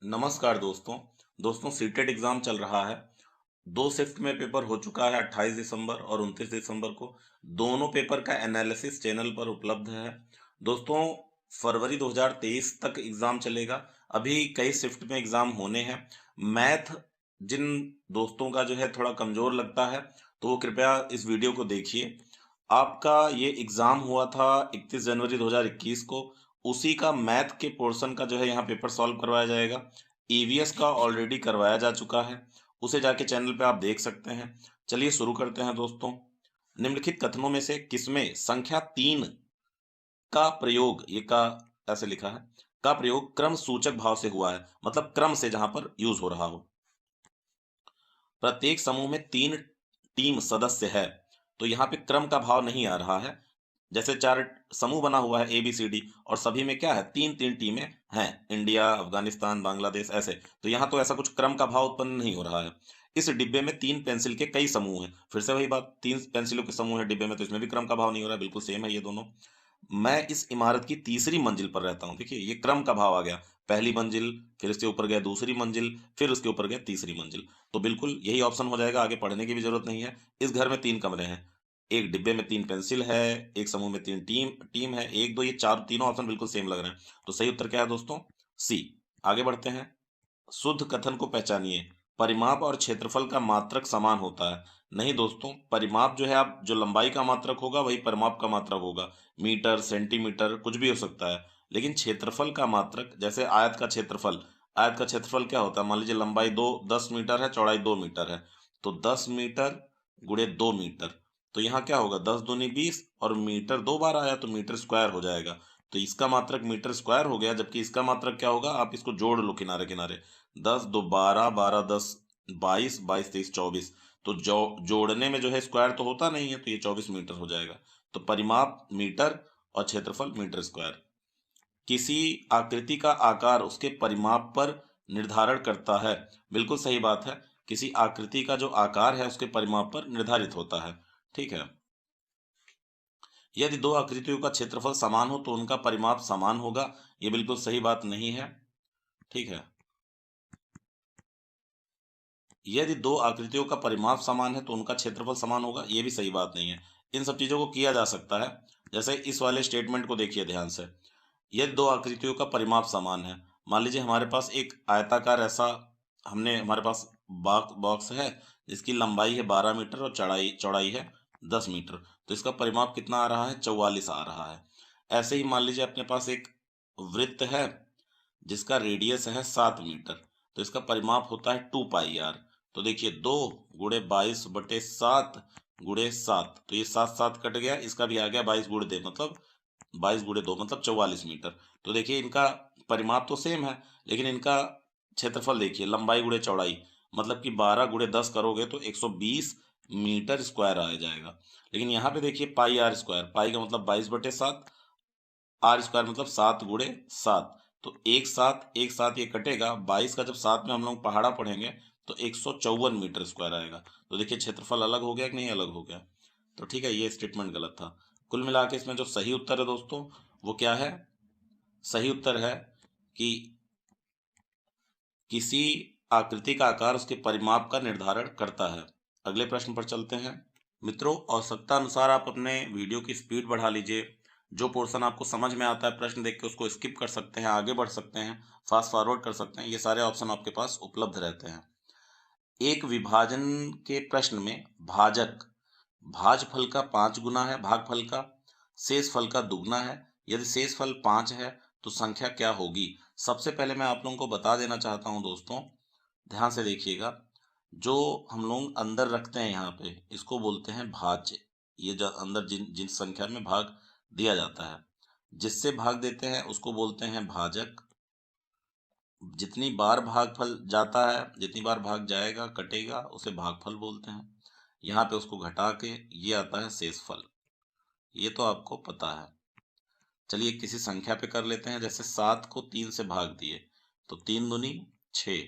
नमस्कार दोस्तों। दोस्तों सीटेट एग्ज़ाम चल रहा है। 2 शिफ्ट में पेपर हो चुका है 28 दिसंबर और 29 दिसंबर को। दोनों पेपर का एनालिसिस चैनल पर उपलब्ध है। दोस्तों फरवरी 2023 तक एग्ज़ाम चलेगा। अभी कई शिफ्ट में एग्ज़ाम होने हैं। मैथ जिन दोस्तों का जो है थोड़ा कमज़ोर लगता है, तो वो कृपया इस वीडियो को देखिए। आपका ये एग्ज़ाम हुआ था 31 जनवरी 2021 को। उसी का मैथ के पोर्शन का जो है यहाँ पेपर सॉल्व करवाया जाएगा। ईवीएस का ऑलरेडी करवाया जा चुका है। उसे जाके चैनल पे आप देख सकते हैं। चलिए शुरू करते हैं दोस्तों। निम्नलिखित कथनों में से किसमें संख्या 3 का प्रयोग ये का ऐसे लिखा है, का प्रयोग क्रम सूचक भाव से हुआ है, मतलब क्रम से जहां पर यूज हो रहा हो। प्रत्येक समूह में 3 टीम सदस्य है, तो यहाँ पे क्रम का भाव नहीं आ रहा है। जैसे 4 समूह बना हुआ है ABCD और सभी में क्या है 3-3 टीमें हैं, इंडिया, अफगानिस्तान, बांग्लादेश ऐसे। तो यहाँ तो ऐसा कुछ क्रम का भाव उत्पन्न नहीं हो रहा है। इस डिब्बे में 3 पेंसिल के कई समूह हैं। फिर से वही बात, 3 पेंसिलों के समूह है डिब्बे में, तो इसमें भी क्रम का भाव नहीं हो रहा है, बिल्कुल सेम है ये दोनों। मैं इस इमारत की तीसरी मंजिल पर रहता हूँ। देखिए ये क्रम का भाव आ गया। पहली मंजिल, फिर उसके ऊपर गया दूसरी मंजिल, फिर उसके ऊपर गया तीसरी मंजिल। तो बिल्कुल यही ऑप्शन हो जाएगा, आगे पढ़ने की भी जरूरत नहीं है। इस घर में 3 कमरे हैं। एक डिब्बे में 3 पेंसिल है, एक समूह में 3 टीम टीम है, 1 2 ये चार तीनों ऑप्शन बिल्कुल सेम लग रहे हैं। तो सही उत्तर क्या है दोस्तों? सी। आगे बढ़ते हैं। शुद्ध कथन को पहचानिए। परिमाप और क्षेत्रफल का मात्रक समान होता है। नहीं दोस्तों, परिमाप जो है आप जो लंबाई का मात्रक होगा वही परिमाप का मात्रक होगा। मीटर, सेंटीमीटर कुछ भी हो सकता है। लेकिन क्षेत्रफल का मात्रक, जैसे आयत का क्षेत्रफल क्या होता है? मान लीजिए लंबाई 10 मीटर है, चौड़ाई 2 मीटर है। तो 10 मीटर गुणे 2 मीटर। तो यहाँ क्या होगा? 10 दूनी 20 और मीटर 2 बार आया तो मीटर स्क्वायर हो जाएगा। तो इसका मात्रक मीटर स्क्वायर हो गया, जबकि इसका मात्रक क्या होगा? आप इसको जोड़ लो किनारे किनारे। 10 दो 12, 12 10 22, 22 23 24। तो जोड़ने में जो है स्क्वायर तो होता नहीं है, तो ये 24 मीटर हो जाएगा। तो परिमाप मीटर और क्षेत्रफल मीटर स्क्वायर। किसी आकृति का आकार उसके परिमाप पर निर्धारण करता है। बिल्कुल सही बात है। किसी आकृति का जो आकार है उसके परिमाप पर निर्धारित होता है। ठीक है। यदि दो आकृतियों का क्षेत्रफल समान हो तो उनका परिमाप समान होगा। ये बिल्कुल सही बात नहीं है। ठीक है। यदि दो आकृतियों का परिमाप समान है तो उनका क्षेत्रफल समान होगा, ये भी सही बात नहीं है। इन सब चीजों को किया जा सकता है। जैसे इस वाले स्टेटमेंट को देखिए ध्यान से। यदि दो आकृतियों का परिमाप समान है, मान लीजिए हमारे पास एक आयताकार ऐसा, हमारे पास बॉक्स है जिसकी लंबाई है 12 मीटर और चौड़ाई चौड़ाई है 10 मीटर। तो इसका परिमाप कितना आ रहा है? 44 आ रहा है। ऐसे ही मान लीजिए अपने पास एक वृत्त है जिसका रेडियस है 7 मीटर। तो इसका परिमाप होता है 2 पाई आर। तो देखिए 2 × 22/7 गुणे 7, तो ये 7 7 कट गया, इसका भी आ गया 22 गुणे दे मतलब 22 गुणे 2 मतलब 44 मीटर। तो देखिए इनका परिमाप तो सेम है, लेकिन इनका क्षेत्रफल देखिए, लंबाई गुणे चौड़ाई, मतलब कि 12 × 10 करोगे तो 120 मीटर स्क्वायर आ जाएगा। लेकिन यहाँ पे देखिए पाई का मतलब 22/7, आर स्क्वायर मतलब 7 × 7। तो एक साथ ये कटेगा, 22 का जब साथ में हम लोग पहाड़ा पढ़ेंगे तो 154 मीटर स्क्वायर आएगा। तो देखिए क्षेत्रफल अलग हो गया कि नहीं अलग हो गया? तो ठीक है, ये स्टेटमेंट गलत था। कुल मिला के इसमें जो सही उत्तर है दोस्तों वो क्या है? सही उत्तर है कि किसी आकृति का आकार उसके परिमाप का निर्धारण करता है। अगले प्रश्न पर चलते हैं। मित्रों, आवश्यकता अनुसार आप अपने वीडियो की स्पीड बढ़ा लीजिए। जो पोर्शन आपको समझ में आता है प्रश्न देख के उसको स्किप कर सकते हैं, आगे बढ़ सकते हैं, फास्ट फॉरवर्ड कर सकते हैं। ये सारे ऑप्शन आपके पास उपलब्ध रहते हैं। एक विभाजन के प्रश्न में भाजक भाजफल का 5 गुना है भागफल का, शेष फल का दुगना है। यदि शेष फल 5 है तो संख्या क्या होगी? सबसे पहले मैं आप लोगों को बता देना चाहता हूं दोस्तों, ध्यान से देखिएगा। जो हम लोग अंदर रखते हैं यहाँ पे, इसको बोलते हैं भाज्य। ये जो अंदर जिन जिन संख्या में भाग दिया जाता है, जिससे भाग देते हैं उसको बोलते हैं भाजक। जितनी बार भागफल जाता है, जितनी बार भाग जाएगा कटेगा, उसे भागफल बोलते हैं। यहाँ पे उसको घटा के ये आता है शेषफल। ये तो आपको पता है। चलिए किसी संख्या पे कर लेते हैं। जैसे 7 को 3 से भाग दिए तो 3 दूनी 6,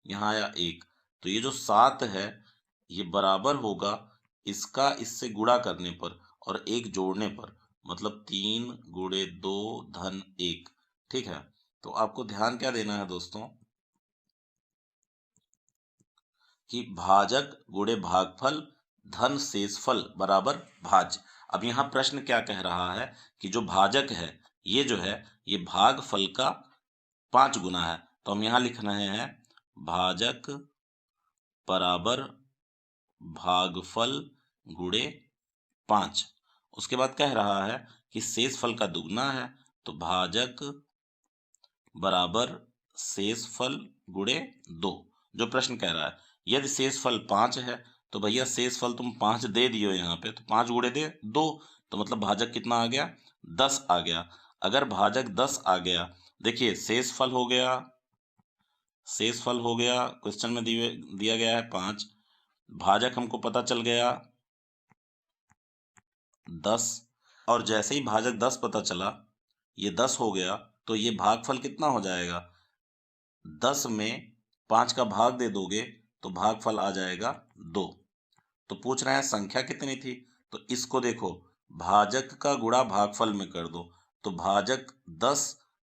यहाँ आया 1। तो ये जो 7 है ये बराबर होगा इसका इससे गुणा करने पर और 1 जोड़ने पर, मतलब 3 × 2 + 1। ठीक है। तो आपको ध्यान क्या देना है दोस्तों? कि भाजक गुणे भागफल धन शेषफल बराबर भाज्य। अब यहाँ प्रश्न क्या कह रहा है कि जो भाजक है ये जो है ये भागफल का 5 गुना है। तो हम यहाँ लिख रहे हैं भाजक बराबर भागफल गुणे 5। उसके बाद कह रहा है कि शेषफल का दुगना है, तो भाजक बराबर शेषफल गुणे 2। जो प्रश्न कह रहा है यदि शेषफल 5 है तो भैया शेषफल तुम 5 दे दियो यहाँ पे, तो 5 गुणे दे 2, तो मतलब भाजक कितना आ गया 10 आ गया। अगर भाजक 10 आ गया, देखिए शेषफल हो गया, शेषफल हो गया क्वेश्चन में दिया गया है 5, भाजक हमको पता चल गया 10, और जैसे ही भाजक 10 पता चला, ये 10 हो गया, तो ये भागफल कितना हो जाएगा 10 में 5 का भाग दे दोगे तो भागफल आ जाएगा 2। तो पूछ रहे हैं संख्या कितनी थी, तो इसको देखो भाजक का गुणा भागफल में कर दो, तो भाजक 10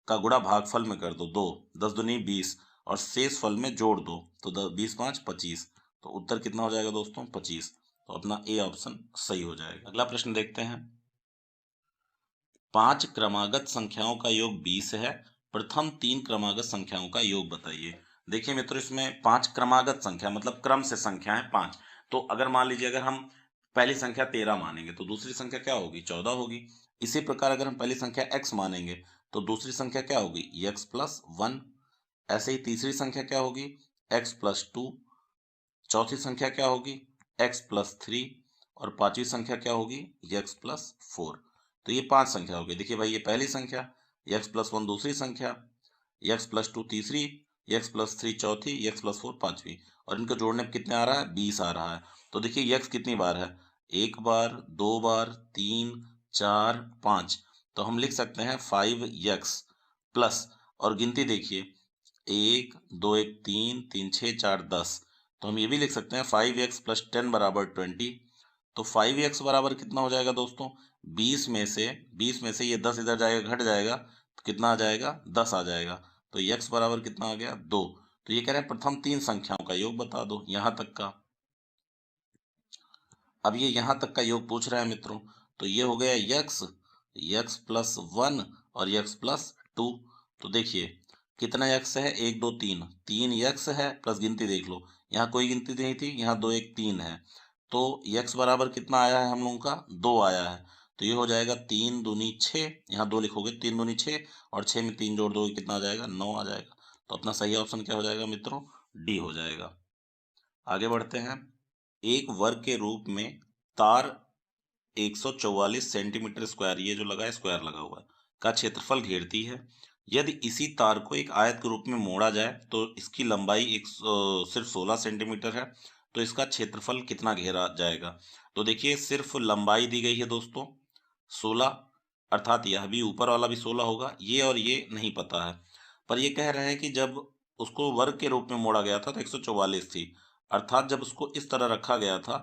का गुणा भागफल में कर दो 2, 10 दूनी 20, और शेष फल में जोड़ दो तो 20 5 25, तो उत्तर कितना हो जाएगा दोस्तों 25। तो अपना ए ऑप्शन सही हो जाएगा। अगला प्रश्न देखते हैं। 5 क्रमागत संख्याओं का योग 20 है, प्रथम 3 क्रमागत संख्याओं का योग बताइए। देखिए मित्रों, इसमें 5 क्रमागत संख्या मतलब क्रम से संख्या है 5। तो अगर मान लीजिए अगर हम पहली संख्या 13 मानेंगे तो दूसरी संख्या क्या होगी 14 होगी। इसी प्रकार अगर हम पहली संख्या x मानेंगे तो दूसरी संख्या क्या होगी x प्लस 1। ऐसे ही तीसरी संख्या क्या होगी x प्लस 2, चौथी संख्या क्या होगी x प्लस 3, और पांचवी संख्या क्या होगी x प्लस 4। तो ये 5 संख्या हो गई। देखिए भाई, ये पहली संख्या, x प्लस 1 दूसरी संख्या, x प्लस 2 तीसरी, x प्लस 3 चौथी, x प्लस 4 पांचवी, और इनको जोड़ने पे कितने आ रहा है 20 आ रहा है। तो देखिए x कितनी बार है, 1 बार, 2 बार, 3, 4, 5। तो हम लिख सकते हैं 5x प्लस, और गिनती देखिए 1 2 1 3 3 6 4 10। तो हम ये भी लिख सकते हैं 5x प्लस 10 बराबर 20। तो 5x बराबर कितना हो जाएगा दोस्तों 20 में से ये 10 इधर जाएगा घट जाएगा, तो कितना आ जाएगा 10 आ जाएगा। तो x बराबर कितना आ गया 2। तो ये कह रहे हैं प्रथम 3 संख्याओं का योग बता दो यहां तक का। अब ये यहां तक का योग पूछ रहा है मित्रों, तो ये हो गया x प्लस 1 और x प्लस 2। तो देखिए कितना x है 1 2 3, 3x है, प्लस गिनती देख लो यहाँ कोई गिनती नहीं थी, यहाँ 2 1 3 है। तो x बराबर कितना आया है हम लोगों का 2 आया है। तो ये हो जाएगा 3 दूनी 6, यहाँ 2 लिखोगे 3 दूनी 6, और 6 में 3 जोड़ दोगे कितना आ जाएगा 9 आ जाएगा। तो अपना सही ऑप्शन क्या हो जाएगा मित्रों डी हो जाएगा। आगे बढ़ते हैं। एक वर्ग के रूप में तार 144 सेंटीमीटर स्क्वायर, ये जो लगा है स्क्वायर लगा हुआ है, का क्षेत्रफल घेरती है। यदि इसी तार को एक आयत के रूप में मोड़ा जाए तो इसकी लंबाई सिर्फ 16 सेंटीमीटर है, तो इसका क्षेत्रफल कितना घेरा जाएगा। तो देखिए सिर्फ लंबाई दी गई है दोस्तों 16, अर्थात यह भी ऊपर वाला भी 16 होगा, ये और ये नहीं पता है। पर ये कह रहे हैं कि जब उसको वर्ग के रूप में मोड़ा गया था तो 144 थी, अर्थात जब उसको इस तरह रखा गया था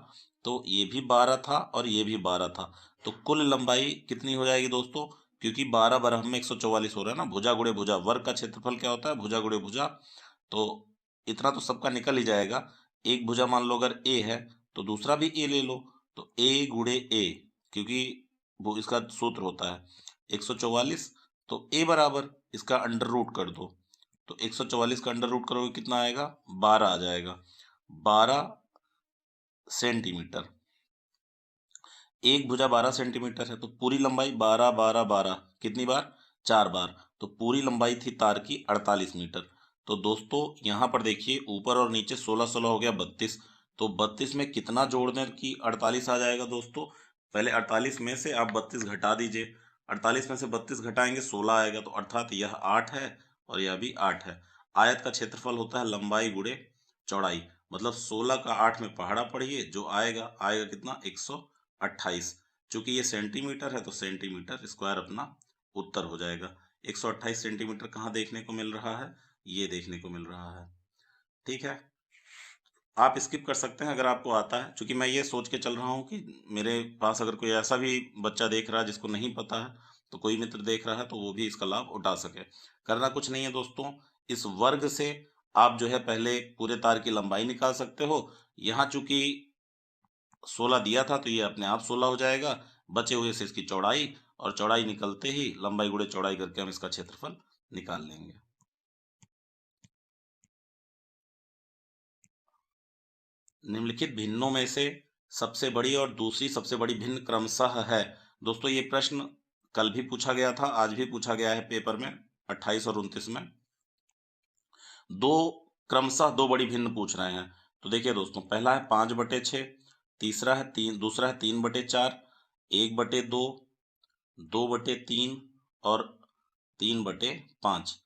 तो ये भी 12 था और ये भी 12 था। तो कुल लंबाई कितनी हो जाएगी दोस्तों, क्योंकि 12 बराबर में 144 हो रहा है ना, भुजा गुणे भुजा, वर्ग का क्षेत्रफल क्या होता है भुजा गुणे भुजा। तो इतना तो सबका निकल ही जाएगा। एक भुजा मान लो अगर ए है तो दूसरा भी ए ले लो, तो ए गुणे ए, क्योंकि वो इसका सूत्र होता है 144। तो ए बराबर इसका अंडर रूट कर दो, तो 144 का अंडर रूट करोगे कितना आएगा 12 आ जाएगा, 12 सेंटीमीटर। एक भुजा 12 सेंटीमीटर है तो पूरी लंबाई 12 12 12 कितनी बार 4 बार, तो पूरी लंबाई थी तार की 48 मीटर। तो दोस्तों यहाँ पर देखिए ऊपर और नीचे 16 16 हो गया 32, तो 32 में कितना जोड़ने की 48 आ जाएगा दोस्तों। पहले 48 में से आप 32 घटा दीजिए, 48 में से 32 घटाएंगे 16 आएगा, तो अर्थात यह 8 है और यह भी 8 है। आयत का क्षेत्रफल होता है लंबाई गुणे चौड़ाई, मतलब 16 का 8 में पहाड़ा पढ़िए, जो आएगा आएगा कितना 128। चूंकि ये सेंटीमीटर है तो सेंटीमीटर स्क्वायर अपना उत्तर हो जाएगा। 128 सेंटीमीटर कहाँ देखने को मिल रहा है, ये देखने को मिल रहा है। ठीक है, आप स्किप कर सकते हैं अगर आपको आता है, क्योंकि मैं ये सोच के चल रहा हूँ कि मेरे पास अगर कोई ऐसा भी बच्चा देख रहा है जिसको नहीं पता है, तो कोई मित्र देख रहा है तो वो भी इसका लाभ उठा सके। करना कुछ नहीं है दोस्तों, इस वर्ग से आप जो है पहले पूरे तार की लंबाई निकाल सकते हो। यहाँ चूंकि 16 दिया था तो ये अपने आप 16 हो जाएगा, बचे हुए से इसकी चौड़ाई, और चौड़ाई निकलते ही लंबाई गुणे चौड़ाई करके हम इसका क्षेत्रफल निकाल लेंगे। निम्नलिखित भिन्नों में से सबसे बड़ी और दूसरी सबसे बड़ी भिन्न क्रमशः है। दोस्तों ये प्रश्न कल भी पूछा गया था, आज भी पूछा गया है पेपर में 28 और 29 में। दो क्रमशः दो बड़ी भिन्न पूछ रहे हैं। तो देखिए दोस्तों, पहला है 5/6, तीसरा है दूसरा है 3/4, 1/2, 2/3 और 3/5।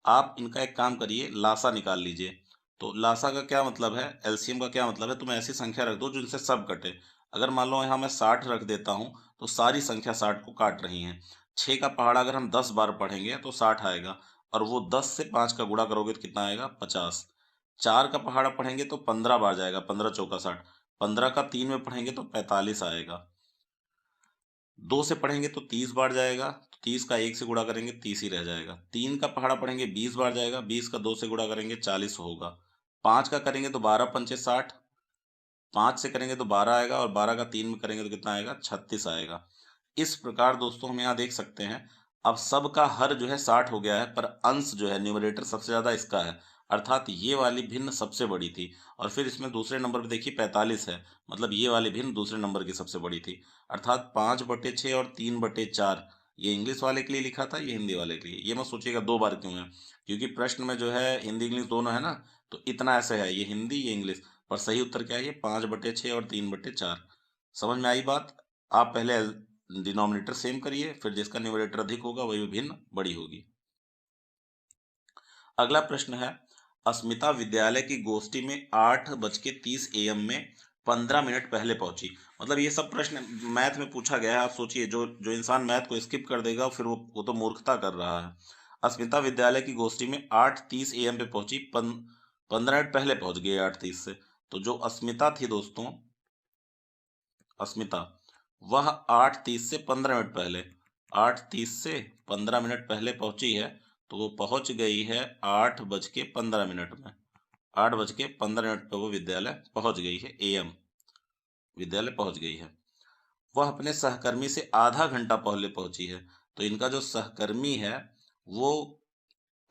आप इनका एक काम करिए, लासा निकाल लीजिए। तो लासा का क्या मतलब है, एलसीएम का क्या मतलब है, तुम ऐसी संख्या रख दो जिनसे सब कटे। अगर मान लो यहाँ मैं 60 रख देता हूँ तो सारी संख्या 60 को काट रही हैं। 6 का पहाड़ा अगर हम 10 बार पढ़ेंगे तो 60 आएगा, और वो 10 से 5 का गुणा करोगे तो कितना आएगा, 50। 4 का पहाड़ा पढ़ेंगे तो 15 बार जाएगा, 15 चौका 60। 15 का 3 में पढ़ेंगे तो 45 आएगा। 2 से पढ़ेंगे तो 30 बार जाएगा, तो 30 का 1 से गुणा करेंगे 30 ही रह जाएगा। 3 का पहाड़ा पढ़ेंगे 20 बार जाएगा, 20 का 2 से गुणा करेंगे 40 होगा। 5 का करेंगे तो 12 पंचे 60, 5 से करेंगे तो 12 आएगा, और 12 का 3 में करेंगे तो कितना आएगा, 36 आएगा। इस प्रकार दोस्तों हम यहाँ देख सकते हैं, अब सबका हर जो है 60 हो गया है, पर अंश जो है न्यूमरेटर सबसे ज्यादा इसका है, अर्थात ये वाली भिन्न सबसे बड़ी थी। और फिर इसमें दूसरे नंबर पे देखिए 45 है, मतलब ये वाली भिन्न दूसरे नंबर की सबसे बड़ी थी। अर्थात 5/6 और 3/4, ये इंग्लिश वाले के लिए लिखा था, ये हिंदी वाले के लिए। ये मत सोचिएगा 2 बार क्यों है, क्योंकि प्रश्न में जो है हिंदी इंग्लिश दोनों है ना, तो इतना ऐसे है, ये हिंदी ये इंग्लिश। पर सही उत्तर क्या है, ये 5/6 और 3/4। समझ में आई बात। आप पहले डिनोमिनेटर सेम करिए, फिर जिसका न्यूमरेटर अधिक होगा वही भिन्न बड़ी होगी। अगला प्रश्न है, अस्मिता विद्यालय की गोष्ठी में 8:30 AM में 15 मिनट पहले पहुंची। मतलब ये सब प्रश्न मैथ में पूछा गया है। आप सोचिए, जो जो इंसान मैथ को स्किप कर देगा फिर वो तो मूर्खता कर रहा है। अस्मिता विद्यालय की गोष्ठी में 8:30 AM पे पहुंची, 15 मिनट पहले पहुंच गई 8:30 से। तो जो अस्मिता थी दोस्तों, अस्मिता, वह 8:30 से 15 मिनट पहले, 8:30 से 15 मिनट पहले पहुंची है। तो वो पहुंच गई है 8:15 में। 8:15 पे वो विद्यालय पहुंच गई है, AM विद्यालय पहुंच गई है। वह अपने सहकर्मी से आधा घंटा पहले पहुंची है। तो इनका जो सहकर्मी है वो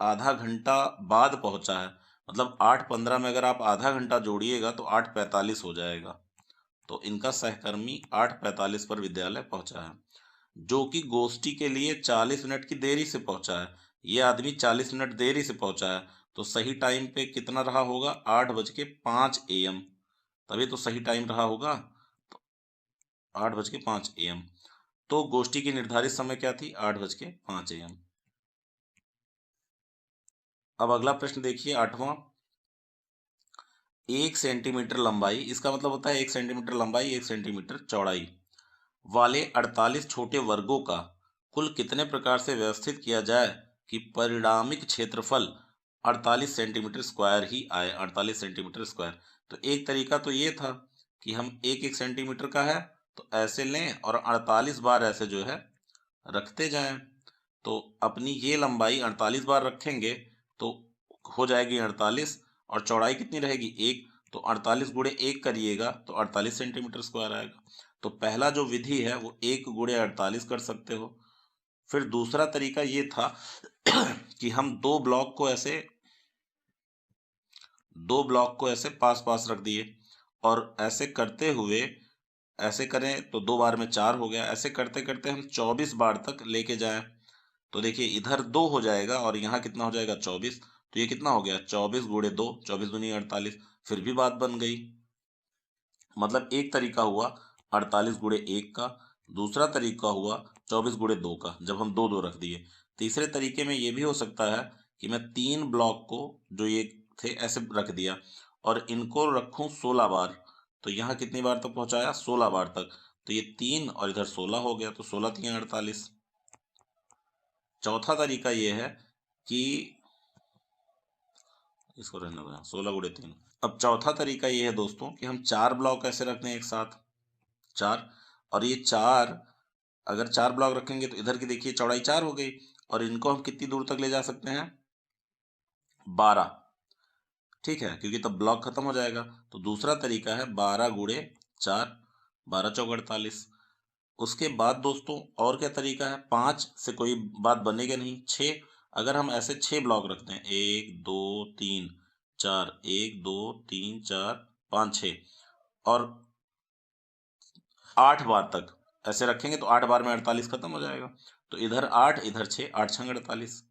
आधा घंटा बाद पहुंचा है। मतलब 8:15 में अगर आप आधा घंटा जोड़िएगा तो 8:45 हो जाएगा। तो इनका सहकर्मी 8:45 पर विद्यालय पहुंचा है, जो कि गोष्ठी के लिए 40 मिनट की देरी से पहुंचा है। ये आदमी 40 मिनट देरी से पहुंचा है, तो सही टाइम पे कितना रहा होगा, 8:05 AM। तभी तो सही टाइम रहा होगा, 8:05 AM। तो गोष्ठी की निर्धारित समय क्या थी, 8:05 AM। अब अगला प्रश्न देखिए, 8वां। 1 सेंटीमीटर लंबाई, इसका मतलब होता है 1 सेंटीमीटर लंबाई 1 सेंटीमीटर चौड़ाई वाले 48 छोटे वर्गों का कुल कितने प्रकार से व्यवस्थित किया जाए कि परिणामिक क्षेत्रफल 48 सेंटीमीटर स्क्वायर ही आए, 48 सेंटीमीटर स्क्वायर। तो एक तरीका तो ये था कि हम 1 1 सेंटीमीटर का है तो ऐसे लें और 48 बार ऐसे जो है रखते जाएं। तो अपनी ये लंबाई 48 बार रखेंगे तो हो जाएगी 48, और चौड़ाई कितनी रहेगी, 1। तो 48 गुणे 1 करिएगा तो 48 सेंटीमीटर स्क्वायर आएगा। तो पहला जो विधि है वो 1 गुणे 48 कर सकते हो। फिर दूसरा तरीका ये था कि हम दो ब्लॉक को ऐसे पास पास रख दिए, और ऐसे करते हुए, ऐसे करें तो 2 बार में 4 हो गया, ऐसे करते करते हम 24 बार तक लेके जाएं। तो देखिए इधर 2 हो जाएगा और यहाँ कितना हो जाएगा, 24। तो ये कितना हो गया, 24 गुणे 2, 24 दूनी 48। फिर भी बात बन गई। मतलब एक तरीका हुआ 48 गुणे 1 का, दूसरा तरीका हुआ 24 गुणे 2 का, जब हम दो दो रख दिए। तीसरे तरीके में ये भी हो सकता है कि मैं 3 ब्लॉक को जो ये थे ऐसे रख दिया और इनको रखूं 16 बार। तो यहाँ कितनी बार तक पहुंचाया, 16 बार तक। तो ये 3 और इधर 16 हो गया, तो 16 3 48। चौथा तरीका ये है कि इसको रहने दें, 16 गुणे 3। अब चौथा तरीका ये है दोस्तों कि हम 4 ब्लॉक ऐसे रख दें एक साथ, 4। और ये 4, अगर 4 ब्लॉक रखेंगे तो इधर की देखिए चौड़ाई 4 हो गई, और इनको हम कितनी दूर तक ले जा सकते हैं, 12। ठीक है, क्योंकि तब ब्लॉक खत्म हो जाएगा। तो दूसरा तरीका है 12 गुणे 4, 12 चौक 48। उसके बाद दोस्तों और क्या तरीका है, 5 से कोई बात बनेगा नहीं, 6, अगर हम ऐसे 6 ब्लॉक रखते हैं, 1 2 3 4, 1 2 3 4 5 6, और 8 बार तक ऐसे रखेंगे तो 8 बार में 48 खत्म हो जाएगा। तो इधर 8 इधर 6, 8 छंग 48।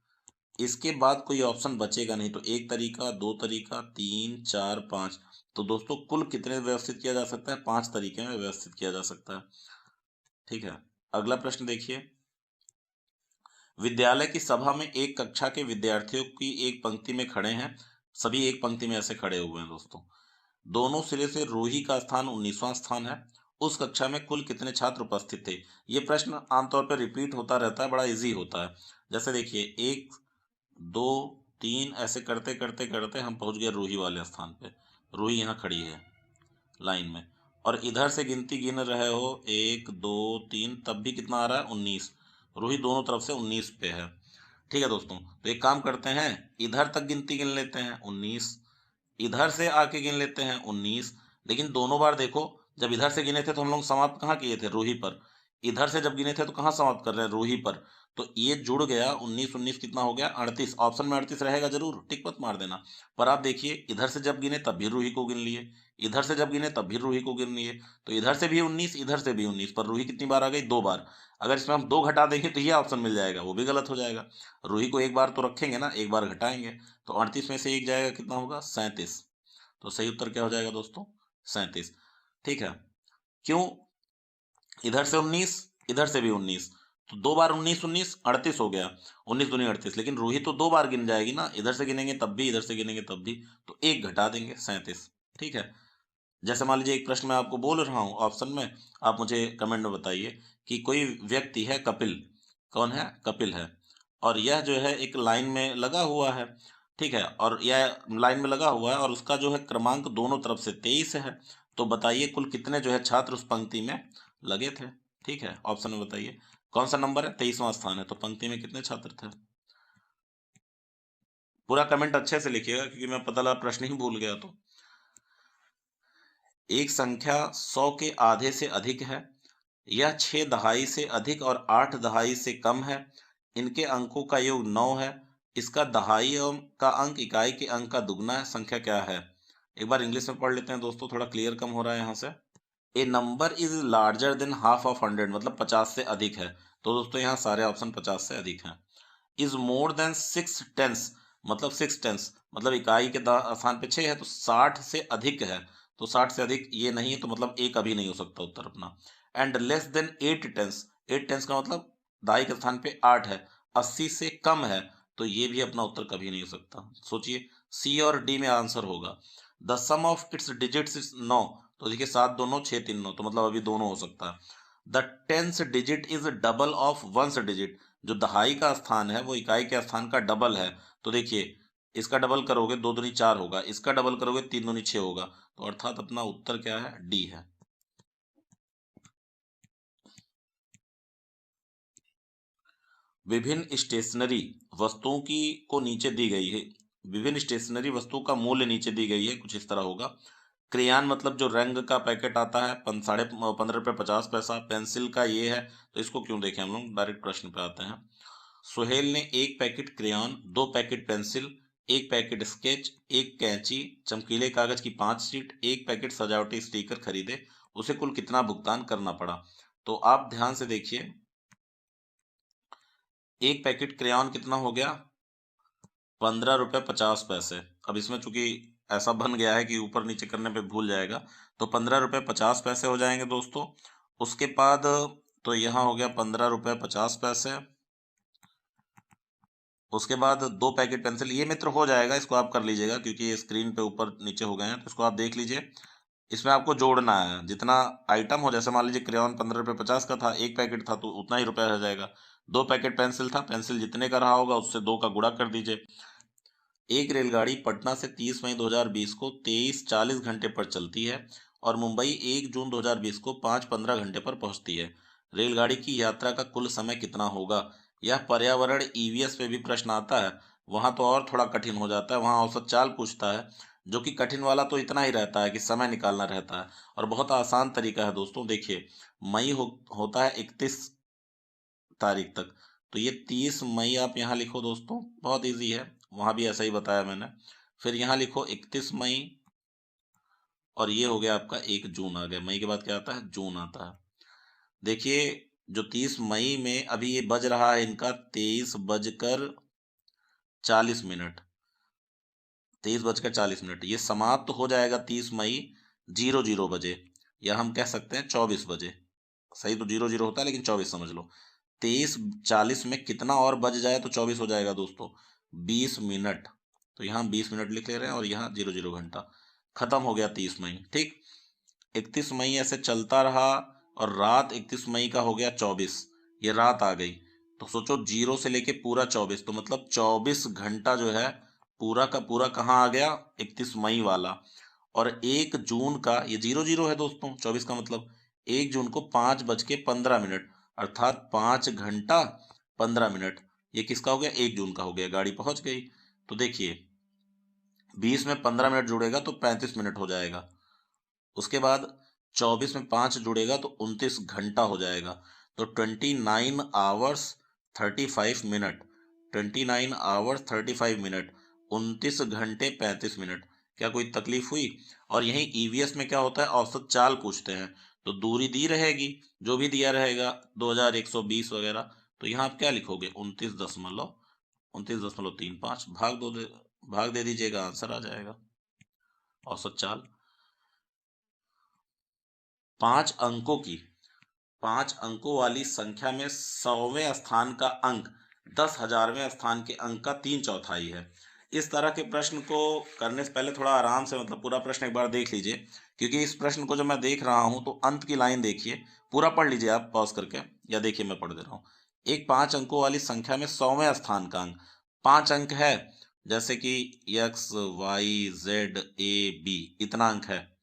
इसके बाद कोई ऑप्शन बचेगा नहीं, तो एक तरीका, दो तरीका, 3 4 5। तो दोस्तों कुल कितने व्यवस्थित किया जा सकता है, 5 तरीके में व्यवस्थित किया जा सकता है। ठीक है, अगला प्रश्न देखिए। विद्यालय की सभा में एक कक्षा के विद्यार्थियों की एक पंक्ति में खड़े हैं, सभी एक पंक्ति में ऐसे खड़े हुए हैं दोस्तों। दोनों सिरे से रूही का स्थान 19वां स्थान है। उस कक्षा में कुल कितने छात्र उपस्थित थे। ये प्रश्न आमतौर पर रिपीट होता रहता है, बड़ा इजी होता है। जैसे देखिए 1 2 3 ऐसे करते करते करते हम पहुंच गए रूही वाले स्थान पे। रूही यहाँ खड़ी है लाइन में, और इधर से गिनती गिन रहे हो 1 2 3, तब भी कितना आ रहा है, 19। रूही दोनों तरफ से 19 पे है। ठीक है दोस्तों, तो एक काम करते हैं, इधर तक गिनती गिन लेते हैं 19, इधर से आके गिन लेते हैं 19। लेकिन दोनों बार देखो, जब इधर से गिने थे तो हम लोग समाप्त कहाँ किए थे, रूही पर। इधर से जब गिने थे तो कहाँ समाप्त कर रहे हैं, रूही पर। तो ये जुड़ गया 19 19 कितना हो गया, 38। ऑप्शन में 38 रहेगा जरूर, टिक मत मार देना। पर आप देखिए, इधर से जब गिने तब भी रूही को गिन लिए, इधर से जब गिने तब भी रूही को गिन लिए। तो इधर से भी 19, इधर से भी 19, पर रूही कितनी बार आ गई, 2 बार। अगर इसमें हम 2 घटा देंगे तो ये ऑप्शन मिल जाएगा, वो भी गलत हो जाएगा। रूही को एक बार तो रखेंगे ना, एक बार घटाएंगे। तो 38 में से एक जाएगा, कितना होगा, 37। तो सही उत्तर क्या हो जाएगा दोस्तों, 37। ठीक है, क्यों, इधर से 19, इधर से भी 19, तो 2 बार 19 19 38 हो गया। 19 दूनी 38, लेकिन रूही तो 2 बार गिन जाएगी ना, इधर से गिनेंगे तब भी, इधर से गिनेंगे तब भी। तो एक घटा देंगे, 37। ठीक है, जैसे मान लीजिए एक प्रश्न मैं आपको बोल रहा हूँ ऑप्शन में, आप मुझे कमेंट में बताइए कि कोई व्यक्ति है कपिल, कौन है, कपिल है, और यह जो है एक लाइन में लगा हुआ है। ठीक है, और यह लाइन में लगा हुआ है और उसका जो है क्रमांक दोनों तरफ से 23 है। तो बताइए कुल कितने जो है छात्र उस पंक्ति में लगे थे। ठीक है, ऑप्शन में बताइए कौन सा नंबर है, 23वां स्थान है, तो पंक्ति में कितने छात्र थे। पूरा कमेंट अच्छे से लिखिएगा, क्योंकि मैं पता लगा प्रश्न ही भूल गया तो। एक संख्या 100 के आधे से अधिक है, यह 6 दहाई से अधिक और 8 दहाई से कम है, इनके अंकों का योग 9 है, इसका दहाई का अंक इकाई के अंक का दुगना है, संख्या क्या है। एक बार इंग्लिश में पढ़ लेते हैं दोस्तों, थोड़ा क्लियर कम हो रहा है यहाँ से। A number is larger than half of 100, मतलब 50 से अधिक है। तो दोस्तों यहाँ सारे ऑप्शन 50 से अधिक हैं। इज मोर देन 6 टेंस, मतलब 6 टेंस, मतलब इकाई के स्थान पे 6 है, तो 60 से अधिक है। तो 60 से अधिक ये नहीं है, तो मतलब एक कभी नहीं हो सकता उत्तर अपना। And less than 8 tens, 8 tens का मतलब दाई के स्थान पे 8 है, 80 से कम है, तो ये भी अपना उत्तर कभी नहीं हो सकता। सोचिए, सी और डी में आंसर होगा। The sum of its digits is 9, तो देखिए 7 2 9 6 3 9, तो मतलब अभी दोनों हो सकता है। The tens digit is double of ones digit, जो दहाई का स्थान है वो इकाई के स्थान का डबल है। तो देखिए, इसका डबल करोगे 2 दूनी 4 होगा, इसका डबल करोगे 3 दूनी 6 होगा। तो अर्थात अपना उत्तर क्या है, डी है। विभिन्न स्टेशनरी वस्तुओं की को नीचे दी गई है, विभिन्न स्टेशनरी वस्तुओं का मूल्य नीचे दी गई है, कुछ इस तरह होगा। क्रेयान मतलब जो रंग का पैकेट आता है, 15.50 रुपये। पेंसिल का ये है, तो इसको क्यों देखें, हम लोग डायरेक्ट प्रश्न पे आते हैं। सुहेल ने एक पैकेट क्रेयॉन, 2 पैकेट पेंसिल, एक पैकेट स्केच, एक कैंची, चमकीले कागज की 5 शीट, एक पैकेट सजावटी स्टिकर खरीदे, उसे कुल कितना भुगतान करना पड़ा। तो आप ध्यान से देखिए, एक पैकेट क्रेयॉन कितना हो गया, 15 रुपये 50 पैसे। अब इसमें चूंकि ऐसा बन गया है कि ऊपर नीचे करने पे भूल जाएगा, तो 15 रुपये 50 पैसे हो जाएंगे दोस्तों। उसके बाद तो यहाँ हो गया 15 रुपये 50 पैसे। उसके बाद 2 पैकेट पेंसिल, ये मित्र हो जाएगा, इसको आप कर लीजिएगा क्योंकि ये स्क्रीन पे ऊपर नीचे हो गए हैं, तो इसको आप देख लीजिए। इसमें आपको जोड़ना है जितना आइटम हो, जैसे मान लीजिए क्रेयॉन 15 रुपये 50 का था, एक पैकेट था तो उतना ही रुपया रह जाएगा। 2 पैकेट पेंसिल था, पेंसिल जितने का रहा होगा उससे 2 का गुणा कर दीजिए। एक रेलगाड़ी पटना से 30 मई 2020 को 23:40 पर चलती है और मुंबई 1 जून 2020 को 5:15 पर पहुंचती है। रेलगाड़ी की यात्रा का कुल समय कितना होगा। यह पर्यावरण ईवीएस पे भी प्रश्न आता है, वहां तो और थोड़ा कठिन हो जाता है, वहां औसत चाल पूछता है। जो कि कठिन वाला तो इतना ही रहता है कि समय निकालना रहता है, और बहुत आसान तरीका है दोस्तों। देखिए, मई होता है 31 तारीख तक, तो ये 30 मई आप यहाँ लिखो दोस्तों, बहुत इजी है, वहां भी ऐसा ही बताया मैंने। फिर यहाँ लिखो 31 मई, और ये हो गया आपका 1 जून आ गया। मई के बाद क्या आता है? जून आता है। देखिए, जो 30 मई में अभी ये बज रहा है इनका 23:40, 23:40, ये समाप्त हो जाएगा 30 मई 00 बजे, या हम कह सकते हैं 24 बजे। सही तो 00 होता है, लेकिन 24 समझ लो। 23:40 में कितना और बज जाए तो 24 हो जाएगा दोस्तों? 20 मिनट। तो यहाँ 20 मिनट लिख ले रहे हैं, और यहाँ 00 घंटा। खत्म हो गया 30 मई। ठीक, 31 मई ऐसे चलता रहा, और रात 31 मई का हो गया 24, ये रात आ गई। तो सोचो, 0 से लेके पूरा 24, तो मतलब 24 घंटा जो है पूरा का पूरा कहाँ आ गया? 31 मई वाला। और 1 जून का, ये 00 है दोस्तों, 24 का मतलब 1 जून को 5:15, अर्थात 5 घंटा 15 मिनट, ये किसका हो गया? 1 जून का हो गया। गाड़ी पहुंच गई। तो देखिए, 20 में 15 मिनट जुड़ेगा तो 35 मिनट हो जाएगा। उसके बाद 24 में 5 जुड़ेगा तो 29 घंटा हो जाएगा। तो 29 आवर्स 35 मिनट, 29 आवर्स 35 मिनट, 29 घंटे 35 मिनट। क्या कोई तकलीफ हुई? और यही ईवीएस में क्या होता है, औसत चाल पूछते हैं, तो दूरी दी रहेगी, जो भी दिया रहेगा 2120 वगैरह, तो यहाँ आप क्या लिखोगे? 29.35 भाग दे दीजिएगा, आंसर आ जाएगा। औसत चाल 5 अंकों वाली संख्या में 100वें स्थान का अंक 10,000वें स्थान के अंक का 3/4 है। इस तरह के प्रश्न को करने से पहले थोड़ा आराम से, मतलब पूरा प्रश्न एक बार देख लीजिए, क्योंकि इस प्रश्न को जब मैं देख रहा हूं तो अंत की लाइन देखिए, पूरा पढ़ लीजिए आप पॉज करके, या देखिए मैं पढ़ दे रहा हूँ। एक 5 अंकों वाली संख्या में 100वें स्थान का अंक, 5 अंक है, जैसे कि XYZ AB, इतना अंक है।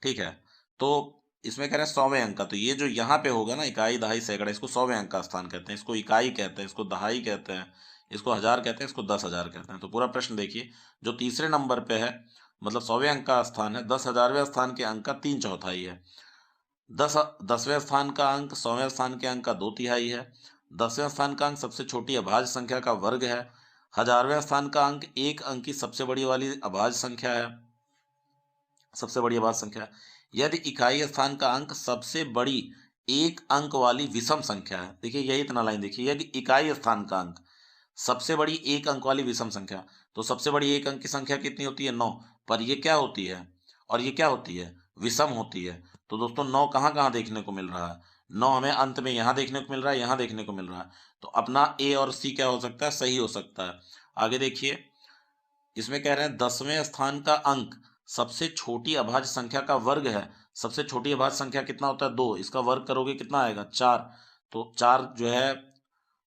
ठीक है, तो इसमें कह रहे हैं 100वें अंक का, तो ये जो यहाँ पे होगा ना, इकाई दहाई सैकड़ा, इसको 100वें अंक का स्थान कहते हैं, इसको इकाई कहते हैं, इसको दहाई कहते हैं, इसको हजार कहते हैं, इसको 10,000 कहते हैं। तो पूरा प्रश्न देखिए, जो तीसरे नंबर पे है, मतलब 100वें अंक का स्थान है, 10,000वें स्थान के अंक का 3/4 है। 10वें स्थान का अंक 100वें स्थान के अंक का 2/3 है। 10वें स्थान का अंक सबसे छोटी अभाज्य संख्या का वर्ग है। 1000वें स्थान का अंक एक अंक की सबसे बड़ी वाली अभाज्य संख्या है, सबसे बड़ी अभाज्य संख्या। यदि इकाई स्थान का अंक सबसे बड़ी एक अंक वाली विषम संख्या है, देखिए यही इतना लाइन देखिए, यदि इकाई स्थान का अंक सबसे बड़ी एक अंक वाली विषम संख्या, तो सबसे बड़ी एक अंक की संख्या कितनी होती है? 9। पर ये क्या होती है? और ये क्या होती है? विषम होती है। तो दोस्तों 9 कहाँ कहाँ देखने को मिल रहा है? 9 हमें अंत में यहाँ देखने को मिल रहा है, यहाँ देखने को मिल रहा है। तो अपना ए और सी क्या हो सकता है? सही हो सकता है। आगे देखिए, इसमें कह रहे हैं 10वें स्थान का अंक सबसे छोटी अभाज्य संख्या का वर्ग है। सबसे छोटी अभाज्य संख्या कितना होता है? 2। इसका वर्ग करोगे कितना आएगा? 4। तो 4 जो है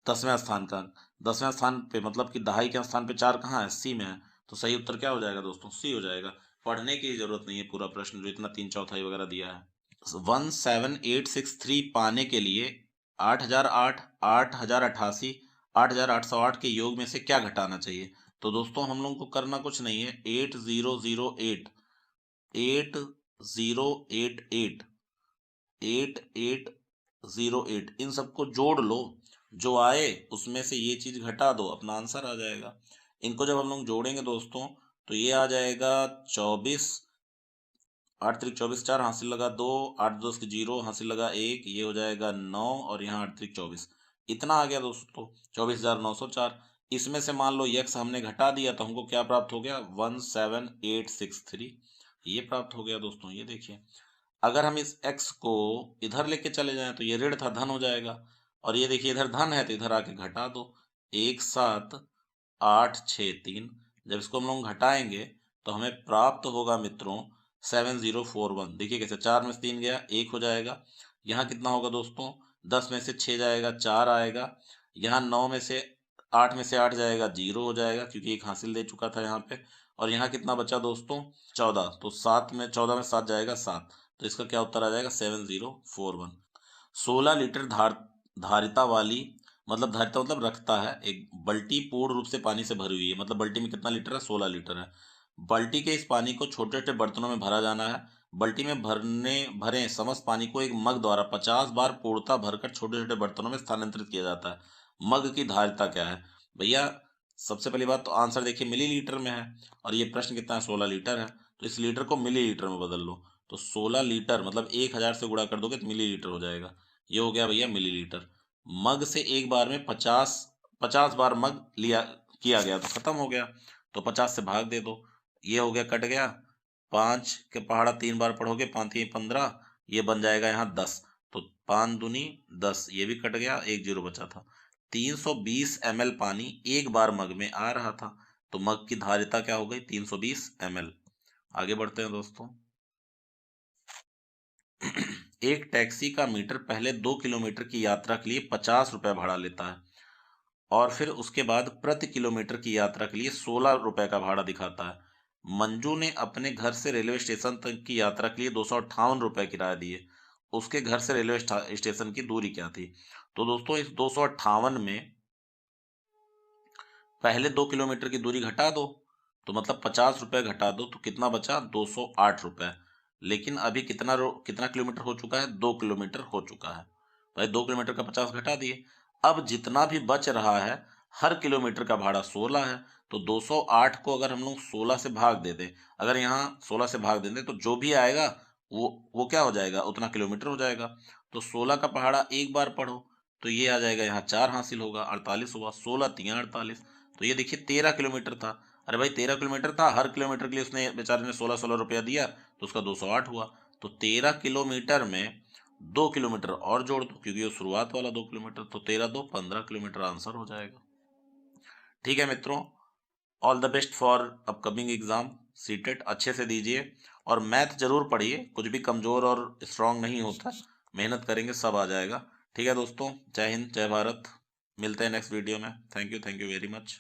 10वें स्थान का अंक, 10वें स्थान पे, मतलब कि दहाई के स्थान पे 4 कहाँ है? सी में है। तो सही उत्तर क्या हो जाएगा दोस्तों? सी हो जाएगा। पढ़ने की जरूरत नहीं है पूरा प्रश्न, जो इतना 3/4 वगैरह दिया है। 17863 पाने के लिए 8008, 8088, 8808 के योग में से क्या घटाना चाहिए? तो दोस्तों हम लोग को करना कुछ नहीं है, 8008, 8088, 8808, इन सबको जोड़ लो, जो आए उसमें से ये चीज घटा दो, अपना आंसर आ जाएगा। इनको जब हम लोग जोड़ेंगे दोस्तों, तो ये आ जाएगा 24, 8 त्रिक 24, 4 हासिल लगा 2, 8 2 की 0 हासिल लगा 1, ये हो जाएगा 9, और यहाँ 8 त्रिक 24, इतना आ गया दोस्तों 24,904। इसमें से मान लो यक्स हमने घटा दिया, तो हमको क्या प्राप्त हो गया? 17863, ये प्राप्त हो गया दोस्तों। ये देखिए, अगर हम इस x को इधर लेके चले जाएं तो ये ऋण था, धन हो जाएगा, और ये देखिए इधर धन है तो इधर आके घटा दो, 17863। जब इसको हम लोग घटाएंगे तो हमें प्राप्त होगा मित्रों 7041। देखिए कैसे, 4 में से 3 गया, 1 हो जाएगा। यहाँ कितना होगा दोस्तों? 10 में से 6 जाएगा, 4 आएगा। यहाँ 9 में से 8 में से 8 जाएगा, 0 हो जाएगा, क्योंकि एक हासिल दे चुका था यहाँ पे। और यहाँ कितना बचा दोस्तों? 14। तो 14 में 7 जाएगा, 7। तो इसका क्या उत्तर आ जाएगा? 7041। 16 लीटर धारिता वाली, मतलब धारिता मतलब रखता है, एक बल्टी पूर्ण रूप से पानी से भरी हुई है, मतलब बल्टी में कितना लीटर है? 16 लीटर है। बाल्टी के इस पानी को छोटे छोटे बर्तनों में भरा जाना है। बाल्टी में भरे समस्त पानी को एक मग द्वारा 50 बार पूर्णतः भरकर छोटे छोटे बर्तनों में स्थानांतरित किया जाता है। मग की धारिता क्या है भैया? सबसे पहली बात तो आंसर देखिए मिलीलीटर में है, और ये प्रश्न कितना है? 16 लीटर है। तो इस लीटर को मिलीलीटर में बदल लो, तो 16 लीटर मतलब 1000 से गुणा कर दोगे तो मिलीलीटर हो जाएगा। ये हो गया भैया मिलीलीटर। मग से एक बार में 50 बार मग लिया किया गया तो खत्म हो गया, तो 50 से भाग दे दो। ये हो गया, कट गया। 5 के पहाड़ा 3 बार पढ़ोगे, 5 3 15, ये बन जाएगा यहाँ 10। तो 5 दूनी 10, ये भी कट गया, एक जीरो बचा था। 320 ml पानी एक बार मग में आ रहा था, तो मग की धारिता क्या हो गई? 320 ml। आगे बढ़ते हैं दोस्तों। एक टैक्सी का मीटर पहले 2 किलोमीटर की यात्रा के लिए 50 रुपए भाड़ा लेता है, और फिर उसके बाद प्रति किलोमीटर की यात्रा के लिए 16 रुपए का भाड़ा दिखाता है। मंजू ने अपने घर से रेलवे स्टेशन तक की यात्रा के लिए 258 रुपए किराया दिए। उसके घर से रेलवे स्टेशन की दूरी क्या थी? तो दोस्तों इस 258 में पहले 2 किलोमीटर की दूरी घटा दो, तो मतलब 50 रुपए घटा दो तो कितना बचा? 208 रुपए। लेकिन अभी कितना किलोमीटर हो चुका है? 2 किलोमीटर हो चुका है। भाई 2 किलोमीटर का 50 घटा दिए। अब जितना भी बच रहा है, हर किलोमीटर का भाड़ा 16 है, तो 208 को अगर हम लोग 16 से भाग दे दें, अगर यहाँ 16 से भाग दे दें तो जो भी आएगा वो क्या हो जाएगा? उतना किलोमीटर हो जाएगा। तो 16 का पहाड़ा एक बार पढ़ो, तो ये आ जाएगा, यहाँ 4 हासिल होगा, 48 हुआ। 16 3 48, तो ये देखिए 13 किलोमीटर था। अरे भाई 13 किलोमीटर था, हर किलोमीटर के लिए उसने बेचारे ने 16-16 रुपया दिया, तो उसका 208 हुआ। तो 13 किलोमीटर में 2 किलोमीटर और जोड़ दो, क्योंकि वो शुरुआत वाला 2 किलोमीटर, तो 13 2 15 किलोमीटर आंसर हो जाएगा। ठीक है मित्रों, all the best for upcoming exam. CTET अच्छे से दीजिए, और मैथ जरूर पढ़िए, कुछ भी कमजोर और स्ट्रांग नहीं होता, मेहनत करेंगे सब आ जाएगा। ठीक है दोस्तों, जय हिंद जय भारत। मिलते हैं नेक्स्ट वीडियो में। Thank you very much.